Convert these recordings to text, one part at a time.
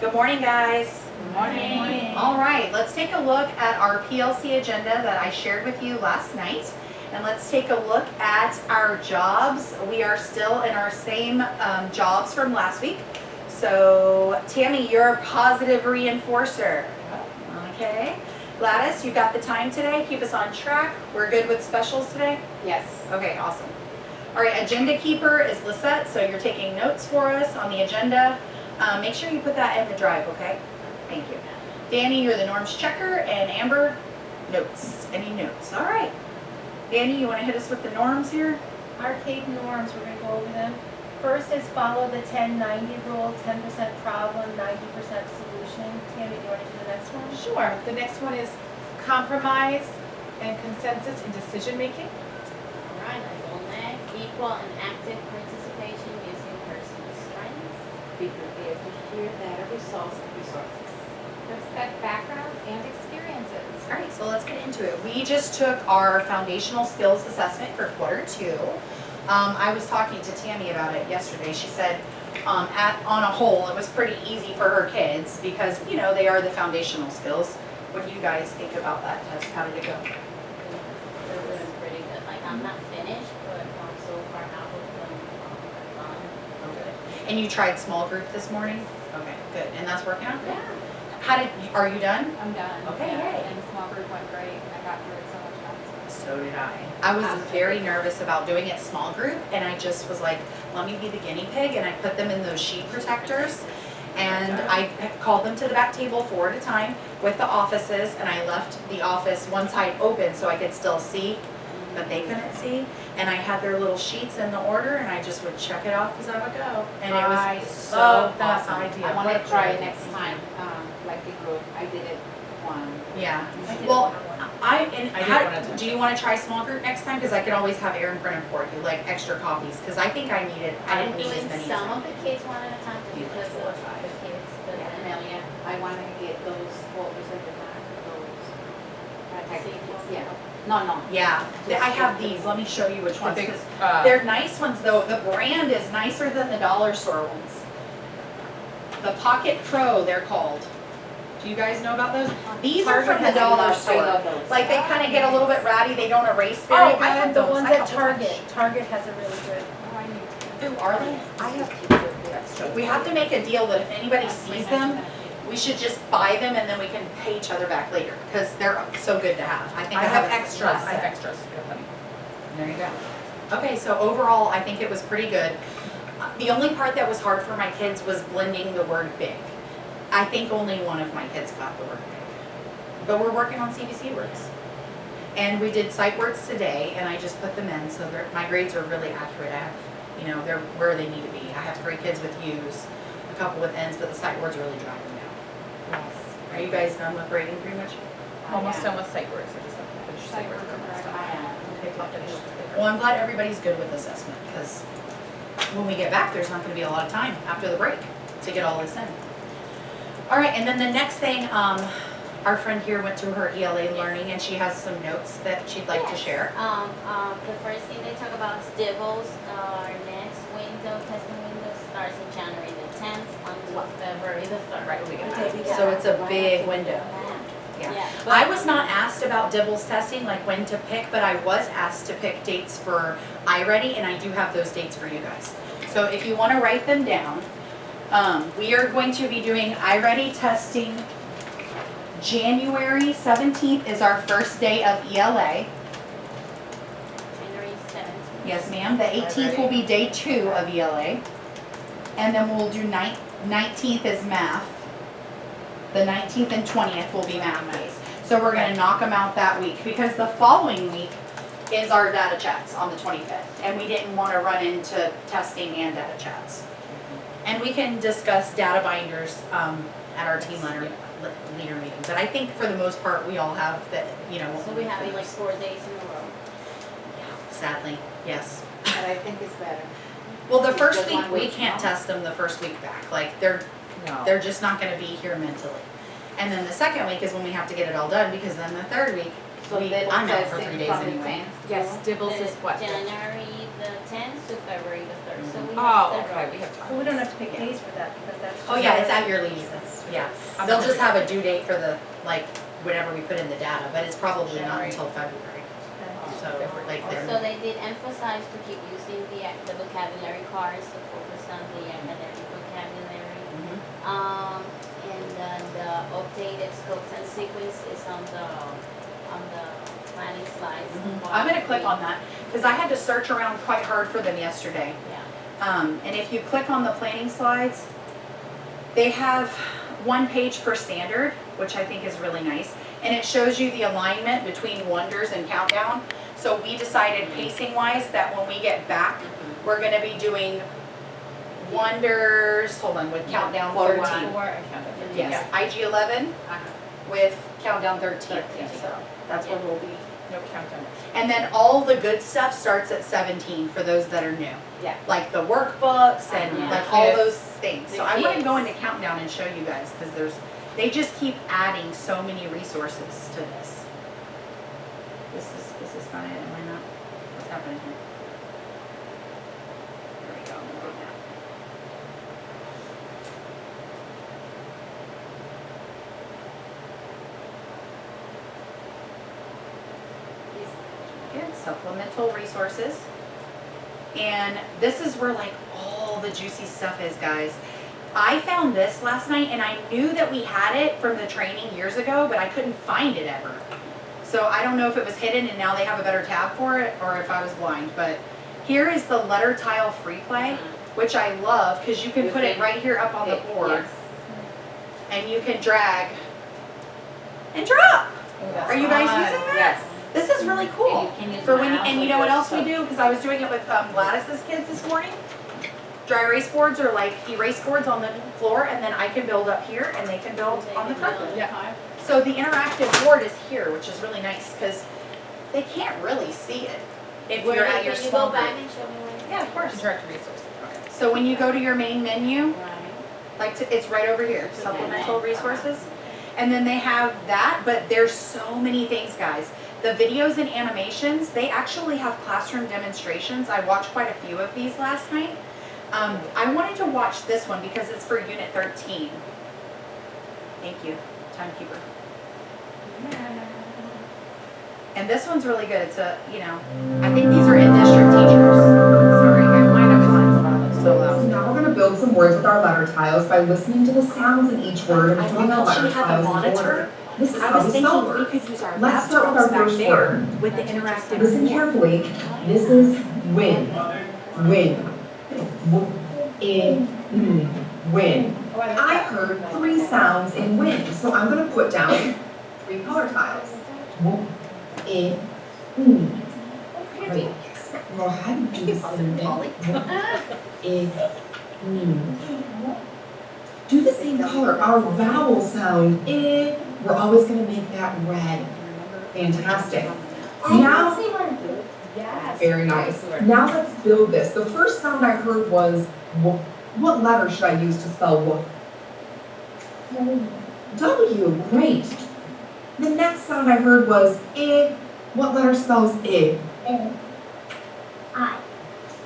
Good morning, guys. Good morning. All right, let's take a look at our PLC agenda that I shared with you last night. And let's take a look at our jobs. We are still in our same jobs from last week. So, Tammy, you're a positive reinforcer. Okay. Gladys, you got the time today. Keep us on track. We're good with specials today? Yes. Okay, awesome. All right, agenda keeper is Lisette, so you're taking notes for us on the agenda. Make sure you put that in the drive, okay? Thank you. Danny, you're the norms checker, and Amber, notes. Any notes? All right. Danny, you want to hit us with the norms here? Arcade norms, we're going to go over them. First is follow the 10-90 rule, 10% problem, 90% solution. Tammy, do you want to do the next one? Sure. The next one is compromise and consensus in decision making. All right, I go next. Equal and active participation using personal strengths. Be prepared to share data resources. Respect backgrounds and experiences. All right, so let's get into it. We just took our foundational skills assessment for quarter 2. I was talking to Tammy about it yesterday. She said on a whole, it was pretty easy for her kids because, you know, they are the foundational skills. What do you guys think about that test? How did it go? They're doing pretty good. Like, I'm not finished, but so far out of them, done. Oh, good. And you tried small group this morning? Okay, good. And that's working out good? Yeah, Are you done? I'm done. Okay, Yeah, yay. and the small group went great. I got through it so much faster. So did I. I was very nervous about doing it small group, and I just was like, let me be the guinea pig, and I put them in those sheet protectors, and I called them to the back table 4 at a time with the offices, and I left the office one side open so I could still see, but they couldn't see, and I had their little sheets in the order, and I just would check it off as I would go, and it was so love that awesome. idea. I want to try it next time, like the group. I did it one. Yeah. I did Well, one-on-one. do you want to try small group next time? Because I could always have Aaron print them for you, like extra copies. Because I think I didn't I'm need as doing many. some of the kids one at a time You like because 4 or of 5. the kids, but Yeah, then Amelia, I want to get those folders at the back, those. Yeah. No. Yeah, I have these. Let me show you which ones. big, 'Cause they're nice ones though. The brand is nicer than the dollar store ones. The Pocket Pro, they're called. Do you guys know about those? These are from the dollar store. Like they kind of get a little bit ratty. They don't erase very Oh, good. I have the ones I at have a bunch. Target. Target has a really good. Oh, I need to. Ooh, are they? I have We have to make a deal that if anybody sees them, we should just buy them and then we can pay each other back later because they're so good to have. I think I have a extras. last I have set. extras. Got plenty. There you go. Okay, so overall, I think it was pretty good. The only part that was hard for my kids was blending the word big. I think only one of my kids got the word big. But we're working on CBC words. And we did sight words today, and I just put them in, so my grades are really accurate. I have, they're where they need to be. I have 3 kids with U's, a couple with N's, but the sight words really drive them down. Yes. Are you guys done with grading pretty much? Almost done with sight words. I just have to finish sight words. Okay, I'll finish. Well, I'm glad everybody's good with assessment, because when we get back, there's not gonna be a lot of time after the break to get all this in. All right, and then the next thing, our friend here went through her ELA learning, and she has some notes that she'd like to share. The first thing they talk about is DIVOS. Our next window, testing window starts in January the 10th until February the 3rd. Right, we get So it's a big window. Yeah. but- I was not asked about DIBELS testing, like when to pick, but I was asked to pick dates for iReady, and I do have those dates for you guys. So if you want to write them down, we are going to be doing iReady testing. January 17th is our first day of ELA. January 17th. Yes, ma'am. The 18th will be day 2 of ELA. And then we'll do 19th is math. The 19th and 20th will be math days. So we're gonna knock them out that week because the following week is our data chats on the 25th. And we didn't wanna run into testing and data chats. And we can discuss data binders at our team leader meeting. But I think for the most part, we all have that, what So we have it like 4 days in a row. Sadly, yes. But I think it's better. Well, the first Just week, one we week, can't no? test them the first week back. Like, they're No. just not gonna be here mentally. And then the second week is when we have to get it all done, because then the third week, So then I'm out it for says 3 in days from the anyway. 10th. Yes, Dibbles The is what? January the 10th to February the 3rd, so we have Oh, several. okay, we have So time. we don't have to pick days for that because that's. Oh, yeah, it's at your leisure. Yeah, I'm they'll not just sure. have a due date for the, like, whenever we put in the data, but it's probably not January. until February. So, like, Also, they're, they did emphasize to keep using the vocabulary cards to focus on the academic vocabulary. Mhm. And then the updated scopes and sequence is on the planning slides. I'm gonna click on that, because I had to search around quite hard for them yesterday. Yeah. And if you click on the planning slides, they have 1 page per standard, which I think is really nice. And it shows you the alignment between Wonders and Countdown. So we decided pacing wise that when we get back, we're gonna be doing Wonders, hold on, with Countdown 13. Yes, IG 11 with Countdown 13. So that's where we'll be. No countdown. And then all the good stuff starts at 17 for those that are new. Yeah. Like the workbooks and Yeah. like all Kids. those things. So The I want to go kids. into Countdown and show you guys because they just keep adding so many resources to this. This is not it, am I not? What's happening here? There we go. We'll go now. Good, supplemental resources. And this is where like all the juicy stuff is, guys. I found this last night and I knew that we had it from the training years ago, but I couldn't find it ever. So I don't know if it was hidden and now they have a better tab for it or if I was blind, but here is the letter tile free play, which I love because you can put it right here up on the board and you can drag and drop. Are you guys using that? Yes. This is really cool. For when, and you know what else we do? Because I was doing it with Gladys's kids this morning. Dry erase boards are like erase boards on the floor, and then I can build up here, and they can build on the carpet. Yeah. So the interactive board is here, which is really nice because they can't really see it if you're at your Can you small go back group. and show me where? Yeah, of course. Direct resources. Okay. So when you go to your main menu, Right. like it's right over here, supplemental resources. And then they have that, but there's so many things, guys. The videos and animations, they actually have classroom demonstrations. I watched quite a few of these last night. I wanted to watch this one because it's for Unit 13. Thank you, timekeeper. And this one's really good. It's I think these are in-district teachers. Sorry, I was so loud. So now we're going to build some words with our letter tiles by listening to the sounds in each word and I putting our love how letter she had the tiles in monitor. order. This is I how was we thinking spell we words. could use our Let's start with laptops our back first there word. with the interactive Listen board. carefully. This is win. Win. Win. I heard 3 sounds in win, so I'm going to put down 3 color tiles. In. Great. Well, how do you do this in Do the same color. Our vowel sound I. We're always going to make that red. Fantastic. Now, Yes. very nice. Now let's build this. The first sound I heard was W. What letter should I use to spell W? W. Great. The next sound I heard was I. What letter spells I?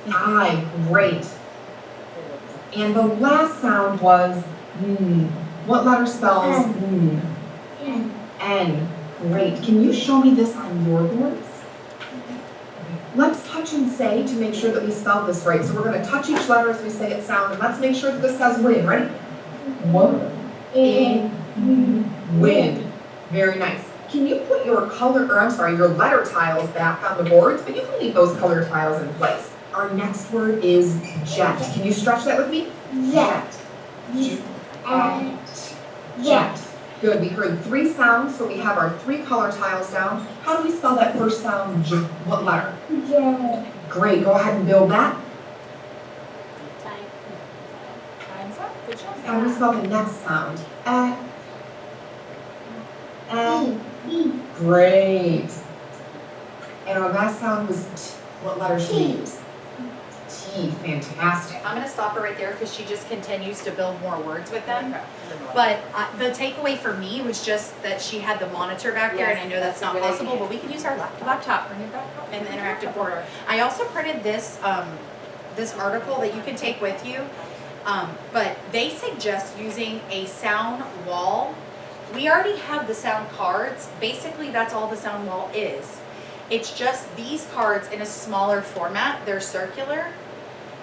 I. Great. And the last sound was What letter spells N. Great. Can you show me this on your boards? Let's touch and say to make sure that we spell this right. So we're going to touch each letter as we say it sound, and let's make sure that this says win. Ready? Win. Very nice. Can you put your your letter tiles back on the boards? But you can leave those color tiles in place. Our next word is jet. Can you stretch that with me? Jet. Jet. Good. We heard 3 sounds, so we have our 3 color tiles down. How do we spell that first sound? J. What letter? J. Great. Go ahead and build that. Time's up. Good job. How do we spell the next sound? Great. And our last sound was T. What letter should we use? T, fantastic. I'm gonna stop her right there because she just continues to build more words with them. But the takeaway for me was just that she had the monitor back there, and I know that's not possible, but we can use our laptop Bring it back up. and the interactive board. I also printed this, this article that you can take with you, but they suggest using a sound wall. We already have the sound cards. Basically, that's all the sound wall is. It's just these cards in a smaller format. They're circular,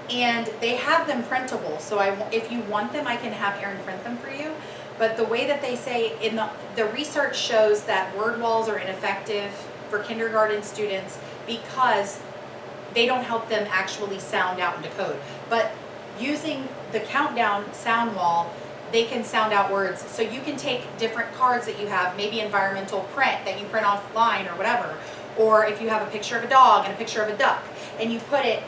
and they have them printable. So if you want them, I can have Erin print them for you. But the way that they say in the research shows that word walls are ineffective for kindergarten students because they don't help them actually sound out and decode. But using the countdown sound wall, they can sound out words. So you can take different cards that you have, maybe environmental print that you print offline or whatever, or if you have a picture of a dog and a picture of a duck, and you put it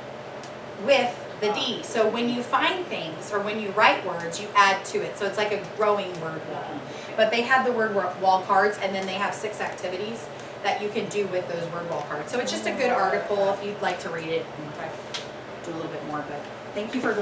with the D. So when you find things or when you write words, you add to it. So it's like a growing word wall. But they have the word wall cards, and then they have 6 activities that you can do with those word wall cards. So it's just a good article if you'd like to read it and do a little bit more. But thank you for going.